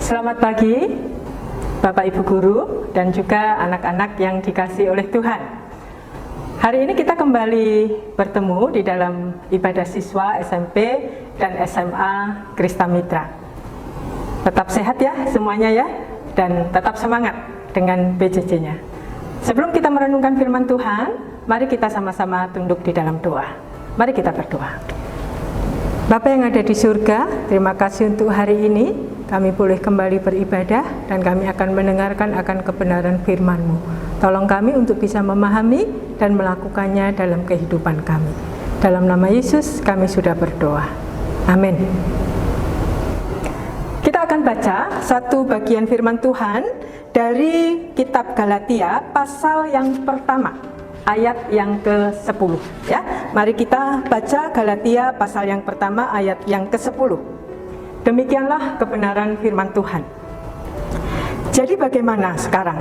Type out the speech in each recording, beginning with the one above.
Selamat pagi Bapak Ibu Guru dan juga anak-anak yang dikasihi oleh Tuhan. Hari ini kita kembali bertemu di dalam ibadah siswa SMP dan SMA Krista Mitra. Tetap sehat ya semuanya ya, dan tetap semangat dengan PJJ-nya. Sebelum kita merenungkan firman Tuhan, mari kita sama-sama tunduk di dalam doa. Mari kita berdoa. Bapa yang ada di surga, terima kasih untuk hari ini. Kami boleh kembali beribadah dan kami akan mendengarkan akan kebenaran firman-Mu. Tolong kami untuk bisa memahami dan melakukannya dalam kehidupan kami. Dalam nama Yesus kami sudah berdoa. Amin. Kita akan baca satu bagian firman Tuhan dari kitab Galatia pasal yang pertama, ayat yang ke-10 ya. Mari kita baca Galatia pasal yang pertama ayat yang ke-10. Demikianlah kebenaran firman Tuhan. Jadi bagaimana sekarang?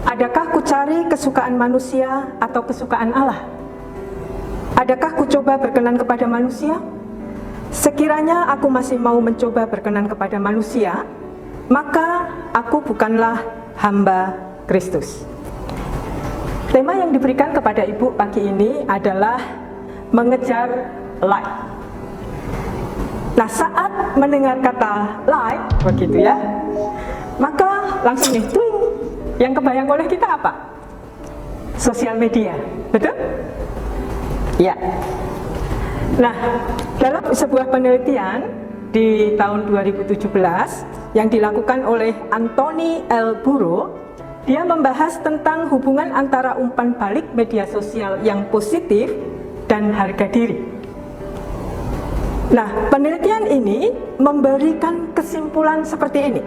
Adakah ku cari kesukaan manusia atau kesukaan Allah? Adakah ku coba berkenan kepada manusia? Sekiranya aku masih mau mencoba berkenan kepada manusia, maka aku bukanlah hamba Kristus. Tema yang diberikan kepada Ibu pagi ini adalah mengejar like. Nah, saat mendengar kata like, begitu ya, maka langsung nih, twing, yang kebayang oleh kita apa? Sosial media, betul? Ya. Nah, dalam sebuah penelitian di tahun 2017 yang dilakukan oleh Anthony L. Burrow, dia membahas tentang hubungan antara umpan balik media sosial yang positif dan harga diri. Nah, penelitian ini memberikan kesimpulan seperti ini.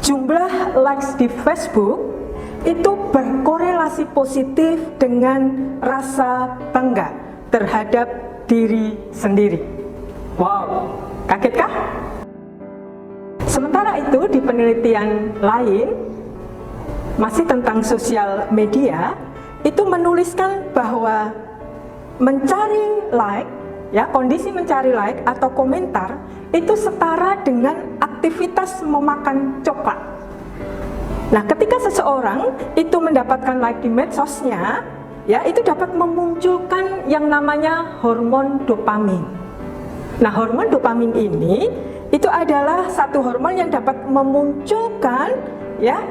Jumlah likes di Facebook itu berkorelasi positif dengan rasa bangga terhadap diri sendiri. Wow, kagetkah? Sementara itu di penelitian lain, masih tentang sosial media, itu menuliskan bahwa mencari like, ya, kondisi mencari like atau komentar itu setara dengan aktivitas memakan coklat. Nah, ketika seseorang itu mendapatkan like di medsosnya, ya, itu dapat memunculkan yang namanya hormon dopamin. Nah, hormon dopamin ini itu adalah satu hormon yang dapat memunculkan, ya,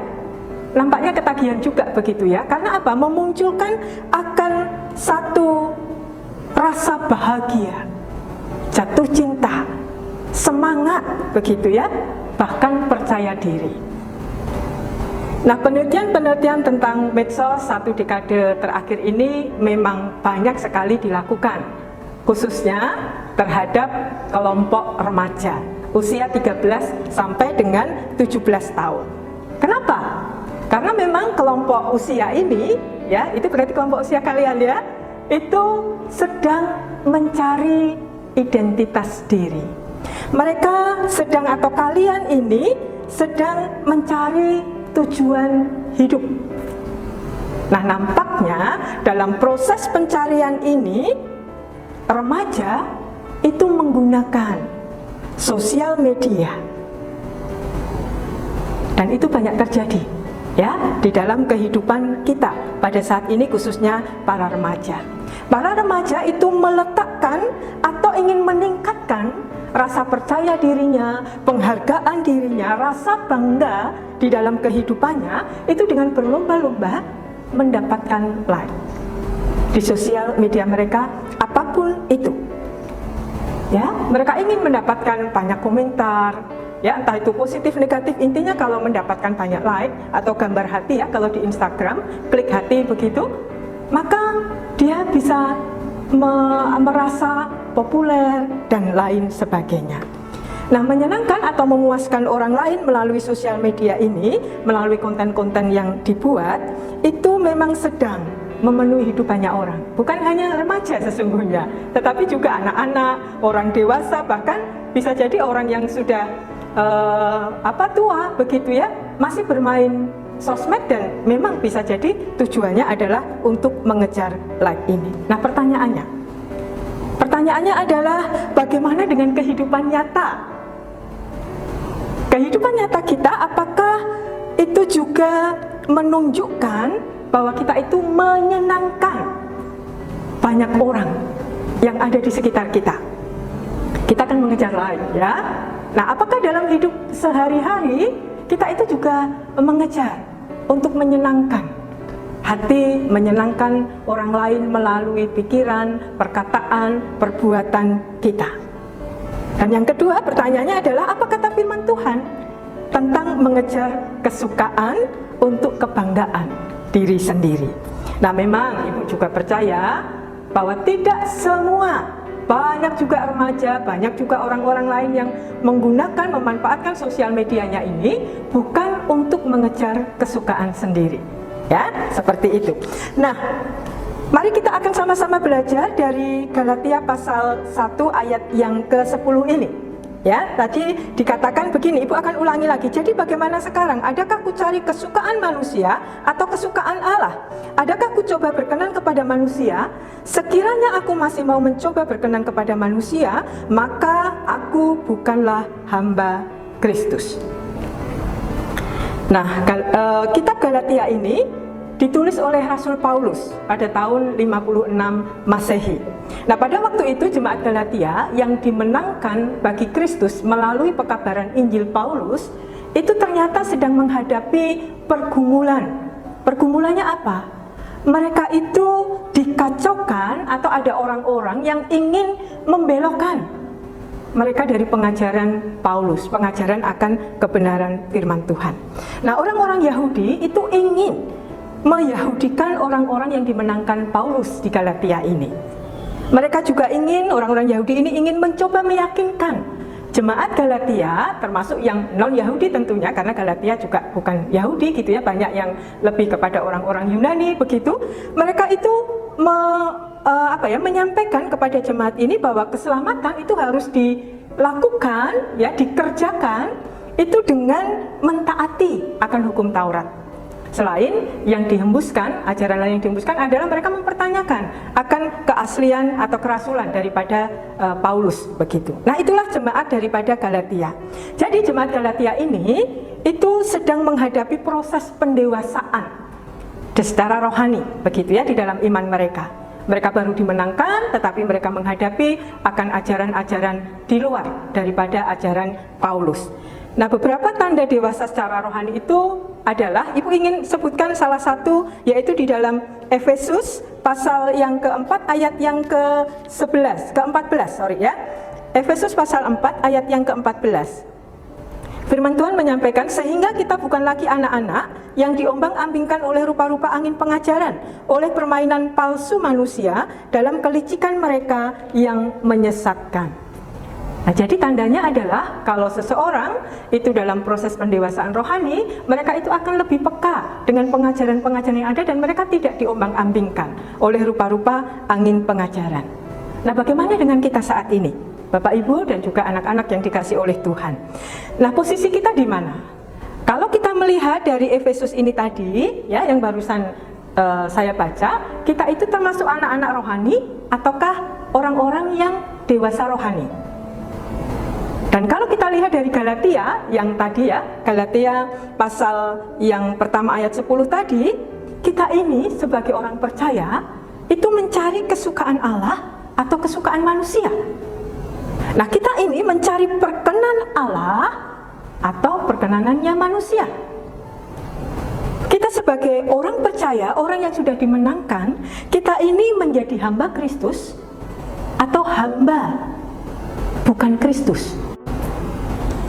nampaknya ketagihan juga begitu ya. Karena apa? Memunculkan akan satu rasa bahagia, jatuh cinta, semangat begitu ya, bahkan percaya diri. Nah, penelitian-penelitian tentang medsos satu dekade terakhir ini memang banyak sekali dilakukan, khususnya terhadap kelompok remaja usia 13 sampai dengan 17 tahun. Kenapa? Karena memang kelompok usia ini, ya, itu berarti kelompok usia kalian ya, itu sedang mencari identitas diri. Mereka sedang, atau kalian ini sedang mencari tujuan hidup. Nah, nampaknya dalam proses pencarian ini, remaja itu menggunakan sosial media. Dan itu banyak terjadi ya di dalam kehidupan kita pada saat ini, khususnya para remaja. Para remaja itu meletakkan atau ingin meningkatkan rasa percaya dirinya, penghargaan dirinya, rasa bangga di dalam kehidupannya itu dengan berlomba-lomba mendapatkan like di sosial media mereka, apapun itu. Ya, mereka ingin mendapatkan banyak komentar, ya, entah itu positif, negatif. Intinya kalau mendapatkan banyak like atau gambar hati, ya, kalau di Instagram klik hati begitu, maka dia bisa merasa populer dan lain sebagainya. Nah, menyenangkan atau memuaskan orang lain melalui sosial media ini, melalui konten-konten yang dibuat, itu memang sedang memenuhi hidup banyak orang. Bukan hanya remaja sesungguhnya, tetapi juga anak-anak, orang dewasa, bahkan bisa jadi orang yang sudah tua begitu ya, masih bermain sosmed, dan memang bisa jadi tujuannya adalah untuk mengejar like ini. Nah, pertanyaannya adalah bagaimana dengan kehidupan nyata? kehidupan nyata kita, apakah itu juga menunjukkan bahwa kita itu menyenangkan banyak orang yang ada di sekitar kita? Kita akan mengejar lain, ya. Nah, apakah dalam hidup sehari-hari kita itu juga mengejar untuk menyenangkan hati, menyenangkan orang lain melalui pikiran, perkataan, perbuatan kita? Dan yang kedua, pertanyaannya adalah apa kata firman Tuhan tentang mengejar kesukaan untuk kebanggaan diri sendiri? Nah, memang Ibu juga percaya bahwa tidak semua, banyak juga remaja, banyak juga orang-orang lain yang menggunakan, memanfaatkan sosial medianya ini bukan untuk mengejar kesukaan sendiri, ya, seperti itu. Nah, mari kita akan sama-sama belajar dari Galatia pasal 1 ayat yang ke-10 ini. Ya, tadi dikatakan begini, Ibu akan ulangi lagi. Jadi bagaimana sekarang? Adakah ku cari kesukaan manusia atau kesukaan Allah? Adakah ku coba berkenan kepada manusia? Sekiranya aku masih mau mencoba berkenan kepada manusia, maka aku bukanlah hamba Kristus. Nah, kitab Galatia ini ditulis oleh Rasul Paulus pada tahun 56 Masehi. Nah, pada waktu itu jemaat Galatia yang dimenangkan bagi Kristus melalui pekabaran Injil Paulus itu ternyata sedang menghadapi pergumulan. Pergumulannya apa? Mereka itu dikacaukan atau ada orang-orang yang ingin membelokkan mereka dari pengajaran Paulus, pengajaran akan kebenaran firman Tuhan. Nah, orang-orang Yahudi itu ingin meyahudikan orang-orang yang dimenangkan Paulus di Galatia ini. Mereka juga ingin, orang-orang Yahudi ini ingin mencoba meyakinkan jemaat Galatia, termasuk yang non-Yahudi tentunya, karena Galatia juga bukan Yahudi gitu ya, banyak yang lebih kepada orang-orang Yunani begitu. Mereka itu menyampaikan kepada jemaat ini bahwa keselamatan itu harus dilakukan, ya, dikerjakan itu dengan mentaati akan hukum Taurat. Selain yang dihembuskan, ajaran lain yang dihembuskan adalah mereka mempertanyakan akan keaslian atau kerasulan daripada Paulus begitu. Nah, itulah jemaat daripada Galatia. Jadi jemaat Galatia ini itu sedang menghadapi proses pendewasaan secara rohani begitu ya di dalam iman mereka. Mereka baru dimenangkan, tetapi mereka menghadapi akan ajaran-ajaran di luar daripada ajaran Paulus. Nah, beberapa tanda dewasa secara rohani itu adalah, Ibu ingin sebutkan salah satu, yaitu di dalam Efesus pasal yang keempat ayat yang ke-14, Efesus pasal 4 ayat yang ke-14. Firman Tuhan menyampaikan, sehingga kita bukan lagi anak-anak yang diombang-ambingkan oleh rupa-rupa angin pengajaran, oleh permainan palsu manusia dalam kelicikan mereka yang menyesatkan. Nah, jadi tandanya adalah kalau seseorang itu dalam proses pendewasaan rohani, mereka itu akan lebih peka dengan pengajaran-pengajaran yang ada dan mereka tidak diombang-ambingkan oleh rupa-rupa angin pengajaran. Nah, bagaimana dengan kita saat ini, Bapak Ibu dan juga anak-anak yang dikasihi oleh Tuhan? Nah, posisi kita di mana? Kalau kita melihat dari Efesus ini tadi, ya, yang barusan saya baca, kita itu termasuk anak-anak rohani ataukah orang-orang yang dewasa rohani? Dan kalau kita lihat dari Galatia yang tadi ya, Galatia pasal yang pertama ayat 10 tadi, kita ini sebagai orang percaya itu mencari kesukaan Allah atau kesukaan manusia. Nah, kita ini mencari perkenan Allah atau perkenanannya manusia. Kita sebagai orang percaya, orang yang sudah dimenangkan, kita ini menjadi hamba Kristus atau hamba bukan Kristus.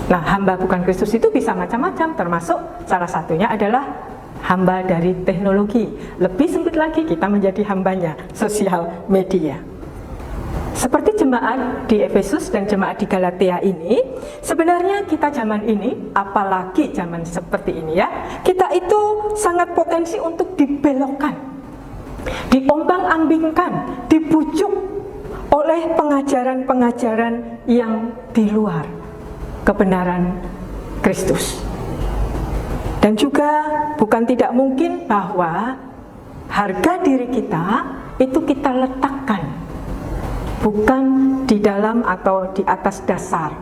Nah, hamba bukan Kristus itu bisa macam-macam, termasuk salah satunya adalah hamba dari teknologi. Lebih sempit lagi, kita menjadi hambanya sosial media. Seperti jemaat di Efesus dan jemaat di Galatia ini, sebenarnya kita zaman ini, apalagi zaman seperti ini ya, kita itu sangat potensi untuk dibelokkan, diombang-ambingkan, dibujuk oleh pengajaran-pengajaran yang di luar kebenaran Kristus. Dan juga bukan tidak mungkin bahwa harga diri kita itu kita letakkan bukan di dalam atau di atas dasar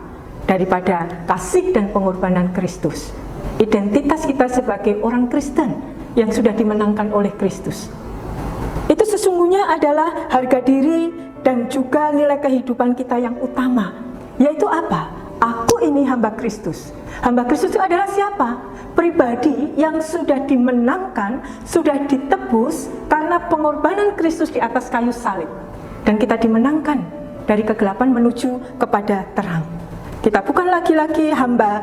daripada kasih dan pengorbanan Kristus. Identitas kita sebagai orang Kristen yang sudah dimenangkan oleh Kristus. Itu sesungguhnya adalah harga diri dan juga nilai kehidupan kita yang utama. Yaitu apa? Aku ini hamba Kristus. Hamba Kristus itu adalah siapa? Pribadi yang sudah dimenangkan, sudah ditebus karena pengorbanan Kristus di atas kayu salib. Dan kita dimenangkan dari kegelapan menuju kepada terang. Kita bukan lagi-lagi hamba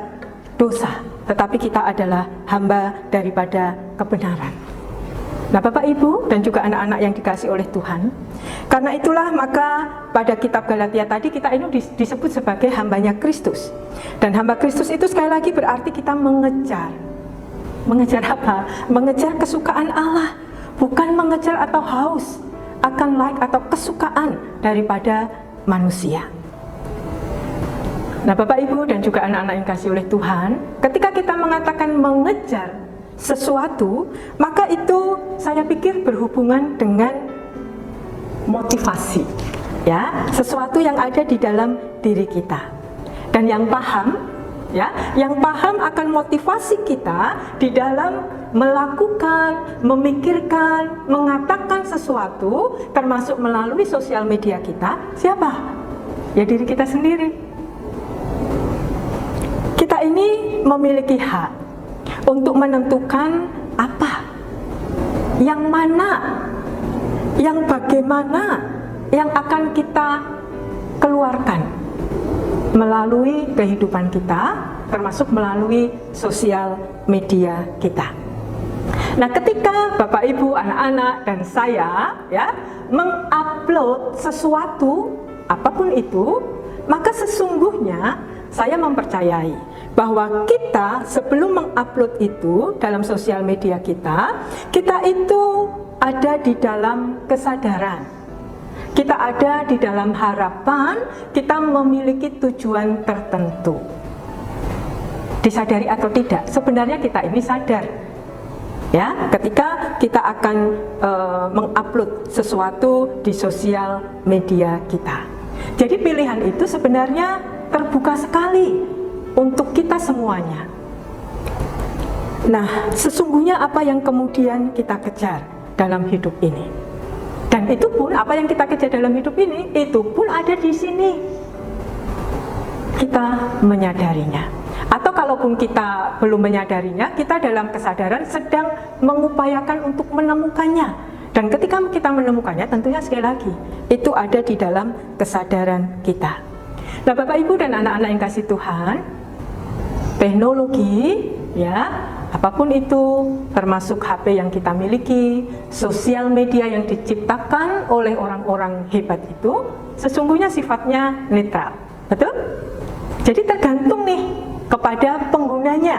dosa, tetapi kita adalah hamba daripada kebenaran. Nah, Bapak Ibu dan juga anak-anak yang dikasihi oleh Tuhan, karena itulah maka pada kitab Galatia tadi kita ini disebut sebagai hambanya Kristus. Dan hamba Kristus itu sekali lagi berarti kita mengejar. Mengejar apa? Mengejar kesukaan Allah, bukan mengejar atau haus akan like atau kesukaan daripada manusia. Nah, Bapak Ibu dan juga anak-anak yang dikasihi oleh Tuhan, ketika kita mengatakan mengejar sesuatu, maka itu saya pikir berhubungan dengan motivasi, ya, sesuatu yang ada di dalam diri kita. Dan yang paham, ya, yang paham akan motivasi kita di dalam melakukan, memikirkan, mengatakan sesuatu, termasuk melalui sosial media kita, siapa? Ya, diri kita sendiri. Kita ini memiliki hak untuk menentukan apa, yang mana, yang bagaimana yang akan kita keluarkan melalui kehidupan kita, termasuk melalui sosial media kita. Nah, ketika Bapak Ibu, anak-anak dan saya ya mengupload sesuatu apapun itu, maka sesungguhnya saya mempercayai bahwa kita sebelum mengupload itu dalam sosial media kita itu ada di dalam kesadaran. Kita ada di dalam harapan, kita memiliki tujuan tertentu. Disadari atau tidak, sebenarnya kita ini sadar. Ya, ketika kita akan mengupload sesuatu di sosial media kita. Jadi pilihan itu sebenarnya terbuka sekali untuk kita semuanya. Nah, sesungguhnya apa yang kemudian kita kejar dalam hidup ini? Dan itu pun apa yang kita kejar dalam hidup ini, itu pun ada di sini. Kita menyadarinya. Atau kalaupun kita belum menyadarinya, kita dalam kesadaran sedang mengupayakan untuk menemukannya. Dan ketika kita menemukannya, tentunya sekali lagi, itu ada di dalam kesadaran kita. Nah, Bapak Ibu dan anak-anak yang kasih Tuhan, teknologi, ya, apapun itu, termasuk HP yang kita miliki, sosial media yang diciptakan oleh orang-orang hebat itu, sesungguhnya sifatnya netral, betul? Jadi tergantung nih kepada penggunanya,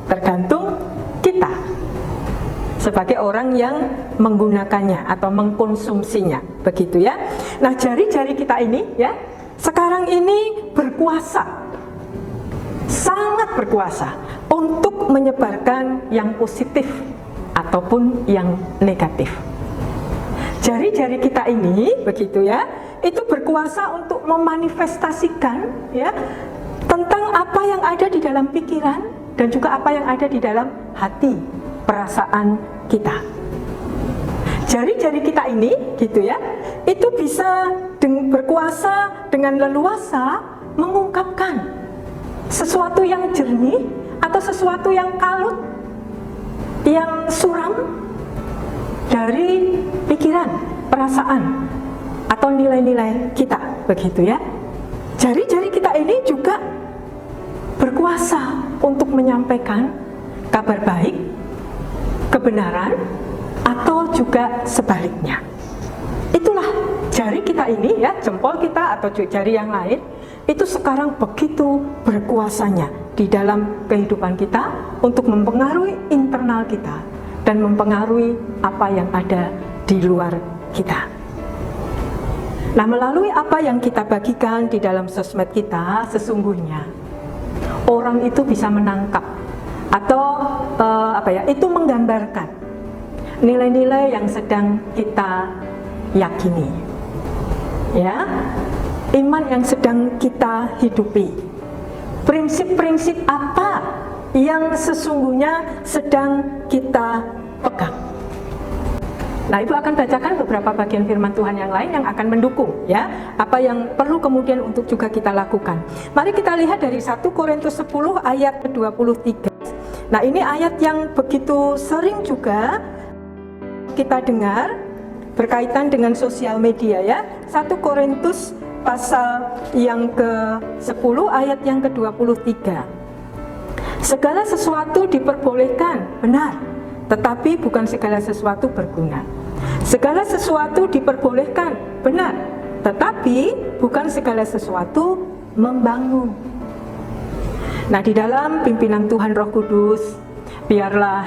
tergantung kita sebagai orang yang menggunakannya atau mengkonsumsinya, begitu ya. Nah, jari-jari kita ini, ya, sekarang ini berkuasa, sangat berkuasa untuk menyebarkan yang positif ataupun yang negatif. Jari-jari kita ini, begitu ya, itu berkuasa untuk memanifestasikan ya tentang apa yang ada di dalam pikiran dan juga apa yang ada di dalam hati, perasaan kita. Jari-jari kita ini, gitu ya, itu bisa berkuasa dengan leluasa mengungkapkan sesuatu yang jernih atau sesuatu yang kalut, yang suram dari pikiran, perasaan, atau nilai-nilai kita, begitu ya. Jari-jari kita ini juga berkuasa untuk menyampaikan kabar baik, kebenaran, atau juga sebaliknya. Itulah jari kita ini ya, jempol kita atau jari yang lain, itu sekarang begitu berkuasanya di dalam kehidupan kita untuk mempengaruhi internal kita dan mempengaruhi apa yang ada di luar kita. Nah, melalui apa yang kita bagikan di dalam sosmed kita, sesungguhnya orang itu bisa menangkap atau itu menggambarkan nilai-nilai yang sedang kita yakini, ya, iman yang sedang kita hidupi, prinsip-prinsip apa yang sesungguhnya sedang kita pegang. Nah, Ibu akan bacakan beberapa bagian firman Tuhan yang lain yang akan mendukung ya, apa yang perlu kemudian untuk juga kita lakukan. Mari kita lihat dari 1 Korintus 10 ayat 23. Nah, ini ayat yang begitu sering juga kita dengar berkaitan dengan sosial media ya. 1 Korintus pasal yang ke-10 ayat yang ke-23. Segala sesuatu diperbolehkan, benar, tetapi bukan segala sesuatu berguna. Segala sesuatu diperbolehkan, benar, tetapi bukan segala sesuatu membangun. Nah, di dalam pimpinan Tuhan Roh Kudus, biarlah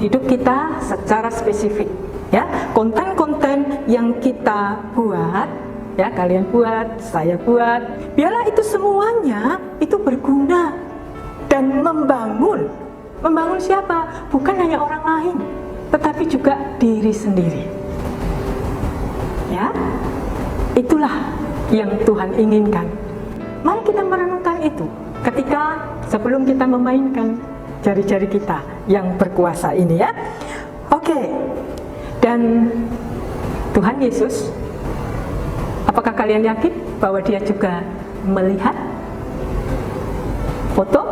hidup kita secara spesifik, ya, konten-konten yang kita buat, ya, kalian buat, saya buat, biarlah itu semuanya itu berguna dan membangun. Membangun siapa? Bukan hanya orang lain, tetapi juga diri sendiri. Ya, itulah yang Tuhan inginkan. Mari kita merenungkan itu ketika sebelum kita memainkan jari-jari kita yang berkuasa ini ya. Oke. Dan Tuhan Yesus, apakah kalian yakin bahwa Dia juga melihat foto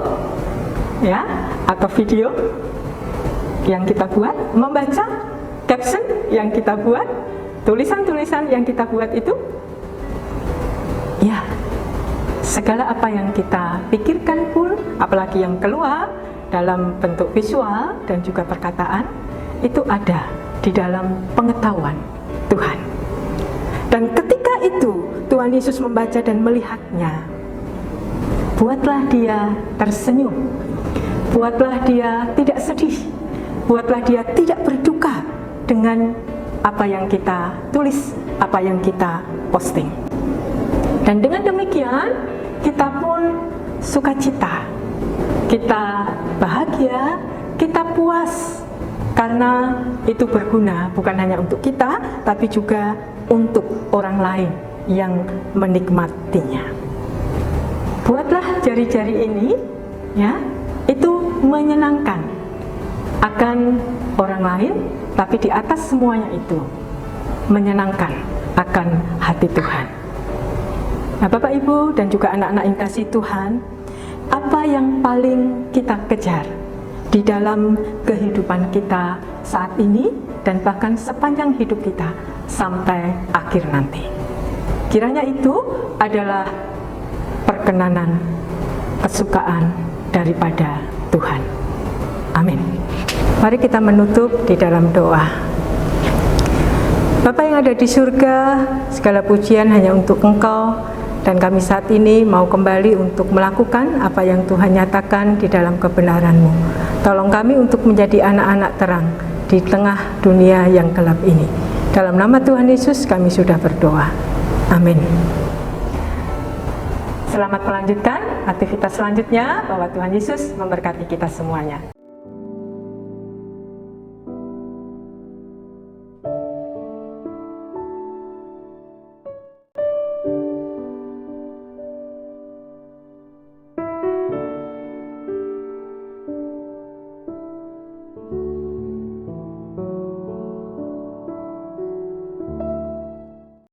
ya atau video yang kita buat, membaca caption yang kita buat, tulisan-tulisan yang kita buat itu? Ya, segala apa yang kita pikirkan pun, apalagi yang keluar dalam bentuk visual dan juga perkataan, itu ada di dalam pengetahuan Tuhan. Dan ketika itu Tuhan Yesus membaca dan melihatnya, buatlah Dia tersenyum, buatlah Dia tidak sedih, buatlah Dia tidak berduka dengan apa yang kita tulis, apa yang kita posting. Dan dengan demikian kita pun sukacita, kita bahagia, kita puas, karena itu berguna bukan hanya untuk kita, tapi juga untuk orang lain yang menikmatinya. Buatlah jari-jari ini ya, itu menyenangkan akan orang lain, tapi di atas semuanya itu menyenangkan akan hati Tuhan. Nah, Bapak Ibu dan juga anak-anak yang kasih Tuhan, apa yang paling kita kejar di dalam kehidupan kita saat ini dan bahkan sepanjang hidup kita sampai akhir nanti? Kiranya itu adalah perkenanan, kesukaan daripada Tuhan. Amin. Mari kita menutup di dalam doa. Bapa yang ada di surga, segala pujian hanya untuk Engkau, dan kami saat ini mau kembali untuk melakukan apa yang Tuhan nyatakan di dalam kebenaran-Mu. Tolong kami untuk menjadi anak-anak terang di tengah dunia yang gelap ini. Dalam nama Tuhan Yesus kami sudah berdoa. Amin. Selamat melanjutkan aktivitas selanjutnya, bahwa Tuhan Yesus memberkati kita semuanya.